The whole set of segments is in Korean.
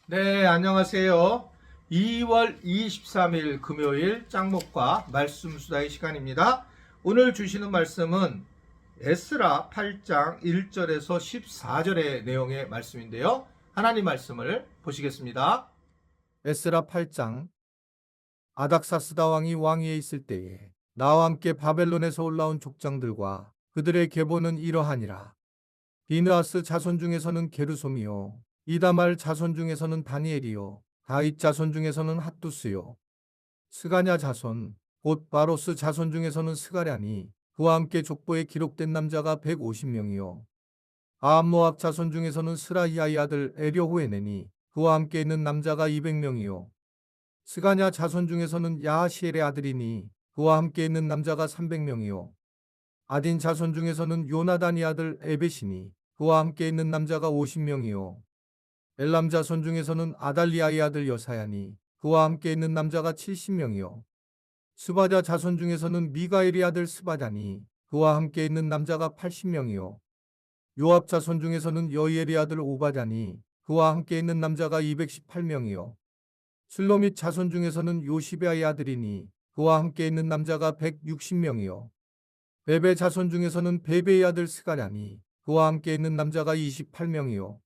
네, 안녕하세요. 2월 23일 금요일 짱목과 말씀 수다의 시간입니다. 오늘 주시는 말씀은 에스라 8장 1절에서 14절의 내용의 말씀인데요. 하나님 말씀을 보시겠습니다. 에스라 8장. 아닥사스다 왕이 왕위에 있을 때에 나와 함께 바벨론에서 올라온 족장들과 그들의 계보는 이러하니라. 비느하스 자손 중에서는 게르솜이요, 이다말 자손 중에서는 다니엘이요, 다윗 자손 중에서는 핫두스요, 스가냐 자손 곧 바로스 자손 중에서는 스가랴니 그와 함께 족보에 기록된 남자가 150명이요, 아합모압 자손 중에서는 스라히아의 아들 에려호에네니 그와 함께 있는 남자가 200명이요, 스가냐 자손 중에서는 야하시엘의 아들이니 그와 함께 있는 남자가 300명이요, 아딘 자손 중에서는 요나단의 아들 에벳이니 그와 함께 있는 남자가 50명이요, 엘람 자손 중에서는 아달리아의 아들 여사야니 그와 함께 있는 남자가 70명이요, 스바자 자손 중에서는 미가엘의 아들 스바자니 그와 함께 있는 남자가 80명이요, 요압 자손 중에서는 여이엘의 아들 오바자니 그와 함께 있는 남자가 218명이요, 슬로밋 자손 중에서는 요시베아의 아들이니 그와 함께 있는 남자가 160명이요, 베베 자손 중에서는 베베의 아들 스가랴니 그와 함께 있는 남자가 28명이요,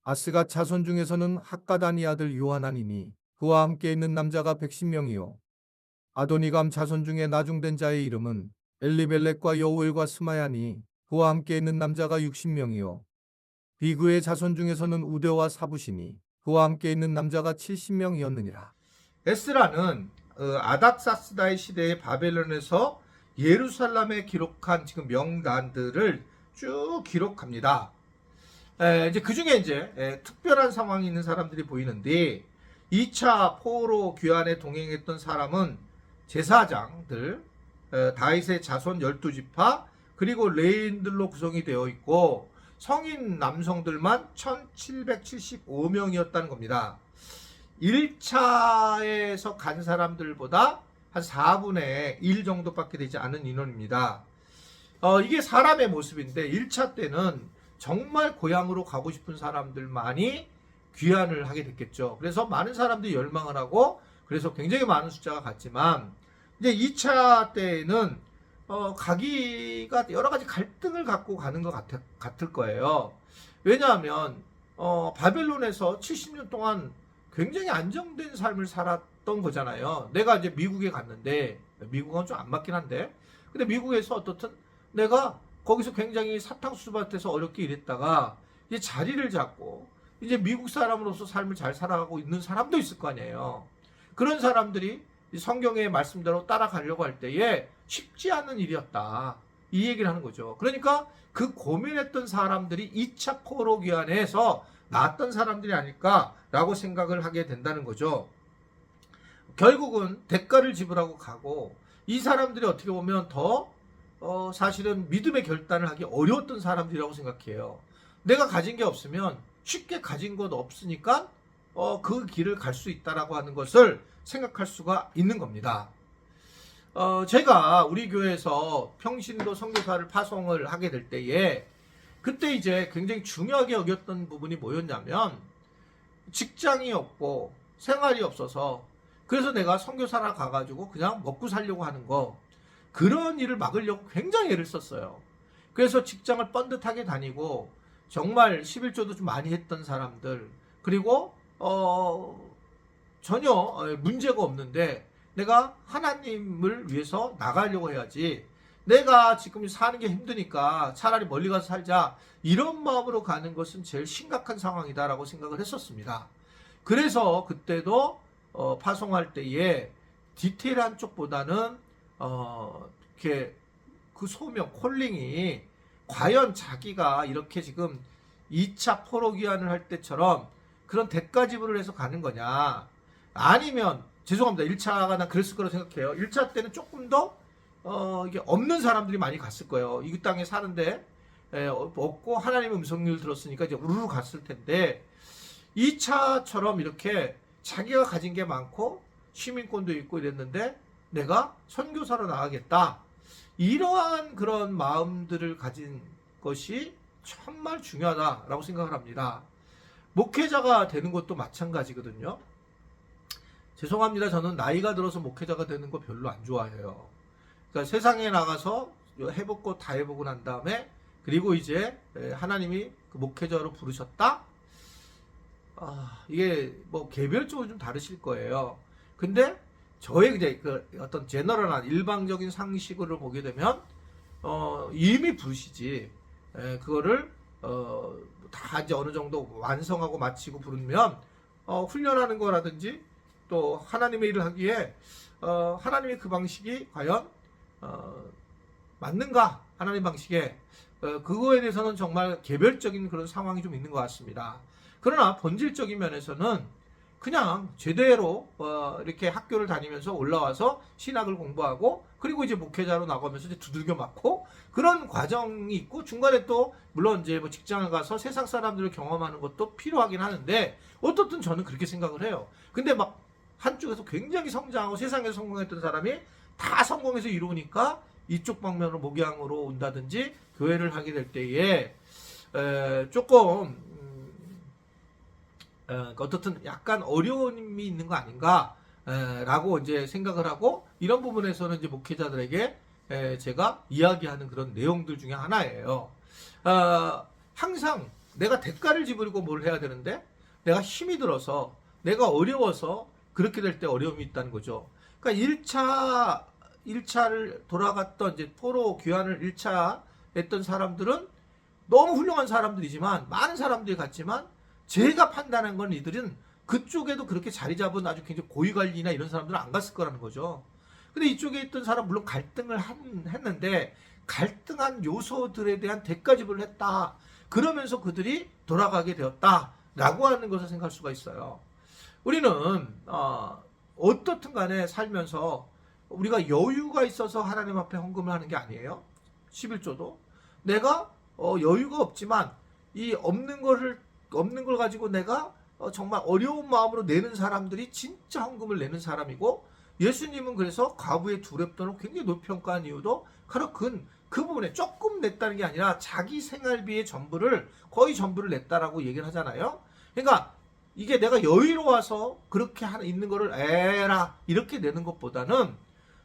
아스가 자손 중에서는 학가다니 아들 요하나니니 그와 함께 있는 남자가 110명이요, 아도니감 자손 중에 나중된 자의 이름은 엘리벨렉과 여우엘과 스마야니 그와 함께 있는 남자가 60명이요, 비그의 자손 중에서는 우데와 사부시니 그와 함께 있는 남자가 70명이었느니라. 에스라는 아닥사스다의 시대의 바벨론에서 예루살렘에 기록한 지금 명단들을 쭉 기록합니다. 이제 그 중에 이제 특별한 상황이 있는 사람들이 보이는데, 2차 포로 귀환에 동행했던 사람은 제사장들, 다윗의 자손 12지파, 그리고 레인들로 구성이 되어 있고, 성인 남성들만 1775명이었다는 겁니다. 1차에서 간 사람들보다 한 4분의 1 정도밖에 되지 않은 인원입니다. 이게 사람의 모습인데, 1차 때는 정말 고향으로 가고 싶은 사람들만이 귀환을 하게 됐겠죠. 그래서 많은 사람들이 열망을 하고, 그래서 굉장히 많은 숫자가 갔지만, 이제 2차 때에는 가기가 여러 가지 갈등을 갖고 가는 것 같을 거예요. 왜냐하면 바벨론에서 70년 동안 굉장히 안정된 삶을 살았던 거잖아요. 내가 이제 미국에 갔는데, 미국은 좀 안 맞긴 한데, 근데 미국에서 어떻든 내가 거기서 굉장히 사탕수수밭에서 어렵게 일했다가 이제 자리를 잡고 이제 미국 사람으로서 삶을 잘 살아가고 있는 사람도 있을 거 아니에요. 그런 사람들이 성경의 말씀대로 따라가려고 할 때에 쉽지 않은 일이었다, 이 얘기를 하는 거죠. 그러니까 그 고민했던 사람들이 2차 포로 귀환에서 나왔던 사람들이 아닐까라고 생각을 하게 된다는 거죠. 결국은 대가를 지불하고 가고, 이 사람들이 어떻게 보면 더 사실은 믿음의 결단을 하기 어려웠던 사람들이라고 생각해요. 내가 가진 게 없으면 쉽게 가진 것 없으니까 그 길을 갈 수 있다라고 하는 것을 생각할 수가 있는 겁니다. 제가 우리 교회에서 평신도 선교사를 파송을 하게 될 때에, 그때 이제 굉장히 중요하게 여겼던 부분이 뭐였냐면, 직장이 없고 생활이 없어서 그래서 내가 선교사라 가가지고 그냥 먹고 살려고 하는 거, 그런 일을 막으려고 굉장히 애를 썼어요. 그래서 직장을 뻔듯하게 다니고 정말 11조도 좀 많이 했던 사람들, 그리고 전혀 문제가 없는데 내가 하나님을 위해서 나가려고 해야지, 내가 지금 사는 게 힘드니까 차라리 멀리 가서 살자, 이런 마음으로 가는 것은 제일 심각한 상황이다라고 생각을 했었습니다. 그래서 그때도 파송할 때에 디테일한 쪽보다는 이렇게 그 소명, 콜링이 과연 자기가 이렇게 지금 2차 포로 귀환을 할 때처럼 그런 대가 지불을 해서 가는 거냐, 아니면, 죄송합니다, 1차가 난 그랬을 거라고 생각해요. 1차 때는 조금 더 이게 없는 사람들이 많이 갔을 거예요. 이 땅에 사는데 없고 하나님의 음성을 들었으니까 이제 우르르 갔을 텐데, 2차처럼 이렇게 자기가 가진 게 많고 시민권도 있고 이랬는데 내가 선교사로 나가겠다, 이러한 그런 마음들을 가진 것이 정말 중요하다라고 생각을 합니다. 목회자가 되는 것도 마찬가지거든요. 죄송합니다. 저는 나이가 들어서 목회자가 되는 거 별로 안 좋아해요. 그러니까 세상에 나가서 해볼 거 다 해보고 난 다음에 그리고 이제 하나님이 그 목회자로 부르셨다? 이게 뭐 개별적으로 좀 다르실 거예요. 근데 저의 이제 그 어떤 제너럴한 일방적인 상식으로 보게 되면 이미 부르시지. 그거를 다 이제 어느 정도 완성하고 마치고 부르면 훈련하는 거라든지 또 하나님의 일을 하기에 하나님의 그 방식이 과연 맞는가? 하나님 방식에 그거에 대해서는 정말 개별적인 그런 상황이 좀 있는 것 같습니다. 그러나 본질적인 면에서는 그냥 제대로 이렇게 학교를 다니면서 올라와서 신학을 공부하고 그리고 이제 목회자로 나가면서 이제 두들겨 맞고 그런 과정이 있고 중간에 또 물론 이제 뭐 직장을 가서 세상 사람들을 경험하는 것도 필요하긴 하는데 어떻든 저는 그렇게 생각을 해요. 근데 막 한쪽에서 굉장히 성장하고 세상에서 성공했던 사람이 다 성공해서 이루니까 이쪽 방면으로 목양으로 온다든지 교회를 하게 될 때에 조금 어떻든 약간 어려움이 있는 거 아닌가 라고 이제 생각을 하고 이런 부분에서는 이제 목회자들에게 제가 이야기하는 그런 내용들 중에 하나예요. 항상 내가 대가를 지불고 뭘 해야 되는데 내가 힘이 들어서 내가 어려워서 그렇게 될 때 어려움이 있다는 거죠. 그러니까 1차를 돌아갔던 이제 포로 귀환을 1차 했던 사람들은 너무 훌륭한 사람들이지만 많은 사람들이 갔지만 제가 판단한 건 이들은 그쪽에도 그렇게 자리 잡은 아주 굉장히 고위관리나 이런 사람들은 안 갔을 거라는 거죠. 근데 이쪽에 있던 사람 물론 갈등을 했는데 갈등한 요소들에 대한 대가 지불을 했다. 그러면서 그들이 돌아가게 되었다라고 하는 것을 생각할 수가 있어요. 우리는 어떻든 간에 살면서 우리가 여유가 있어서 하나님 앞에 헌금을 하는 게 아니에요. 11조도 내가 여유가 없지만 이 없는 걸 가지고 내가 정말 어려운 마음으로 내는 사람들이 진짜 헌금을 내는 사람이고 예수님은 그래서 과부의 두렵돈을 굉장히 높이 평가한 이유도 바로 그 부분에 조금 냈다는 게 아니라 자기 생활비의 거의 전부를 냈다라고 얘기를 하잖아요. 그러니까 이게 내가 여유로워서 그렇게 있는 거를 에라 이렇게 내는 것보다는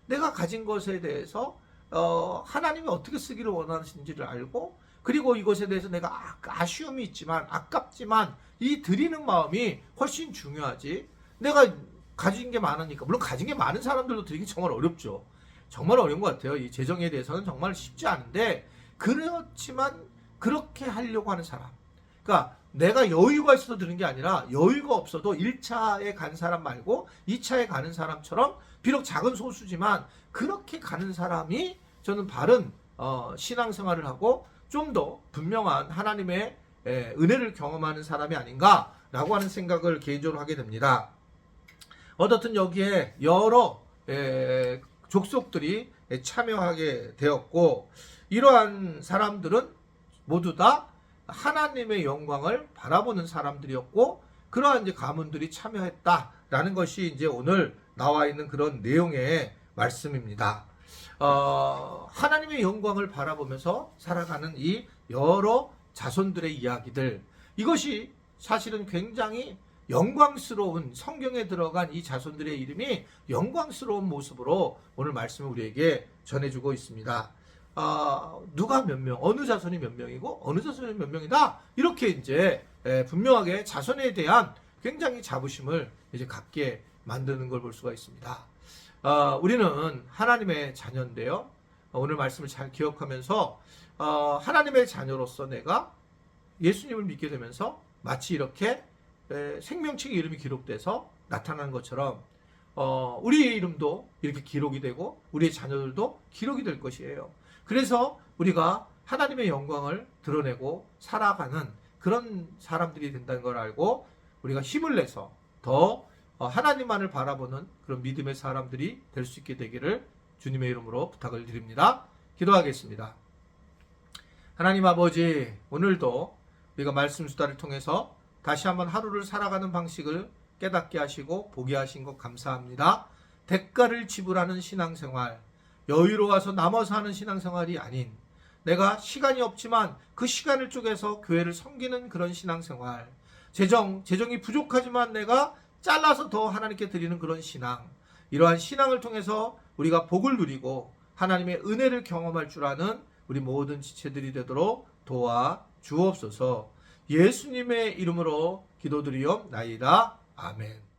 내가 가진 것에 대해서 하나님이 어떻게 쓰기를 원하시는지를 알고 그리고 이것에 대해서 내가 아쉬움이 있지만 아깝지만 이 드리는 마음이 훨씬 중요하지. 내가 가진 게 많으니까 물론 가진 게 많은 사람들도 드리기 정말 어렵죠. 정말 어려운 것 같아요. 이 재정에 대해서는 정말 쉽지 않은데 그렇지만 그렇게 하려고 하는 사람. 그러니까 내가 여유가 있어서 드는 게 아니라 여유가 없어도 1차에 간 사람 말고 2차에 가는 사람처럼 비록 작은 소수지만 그렇게 가는 사람이 저는 바른 신앙생활을 하고 좀 더 분명한 하나님의 은혜를 경험하는 사람이 아닌가라고 하는 생각을 개인적으로 하게 됩니다. 어떻든 여기에 여러 족속들이 참여하게 되었고 이러한 사람들은 모두 다 하나님의 영광을 바라보는 사람들이었고 그러한 이제 가문들이 참여했다라는 것이 이제 오늘 나와 있는 그런 내용의 말씀입니다. 하나님의 영광을 바라보면서 살아가는 이 여러 자손들의 이야기들 이것이 사실은 굉장히 영광스러운 성경에 들어간 이 자손들의 이름이 영광스러운 모습으로 오늘 말씀을 우리에게 전해주고 있습니다. 누가 몇 명, 어느 자손이 몇 명이고 어느 자손이 몇 명이다 이렇게 이제 분명하게 자손에 대한 굉장히 자부심을 이제 갖게 만드는 걸 볼 수가 있습니다. 우리는 하나님의 자녀인데요. 오늘 말씀을 잘 기억하면서 하나님의 자녀로서 내가 예수님을 믿게 되면서 마치 이렇게 생명책의 이름이 기록돼서 나타나는 것처럼 우리의 이름도 이렇게 기록이 되고 우리의 자녀들도 기록이 될 것이에요. 그래서 우리가 하나님의 영광을 드러내고 살아가는 그런 사람들이 된다는 걸 알고 우리가 힘을 내서 더 하나님만을 바라보는 그런 믿음의 사람들이 될 수 있게 되기를 주님의 이름으로 부탁을 드립니다. 기도하겠습니다. 하나님 아버지, 오늘도 우리가 말씀 수다를 통해서 다시 한번 하루를 살아가는 방식을 깨닫게 하시고 보게 하신 것 감사합니다. 대가를 지불하는 신앙생활, 여유로워서 남아서 하는 신앙생활이 아닌 내가 시간이 없지만 그 시간을 쪼개서 교회를 섬기는 그런 신앙생활, 재정이 부족하지만 내가 잘라서 더 하나님께 드리는 그런 신앙, 이러한 신앙을 통해서 우리가 복을 누리고 하나님의 은혜를 경험할 줄 아는 우리 모든 지체들이 되도록 도와 주옵소서. 예수님의 이름으로 기도드리옵나이다. 아멘.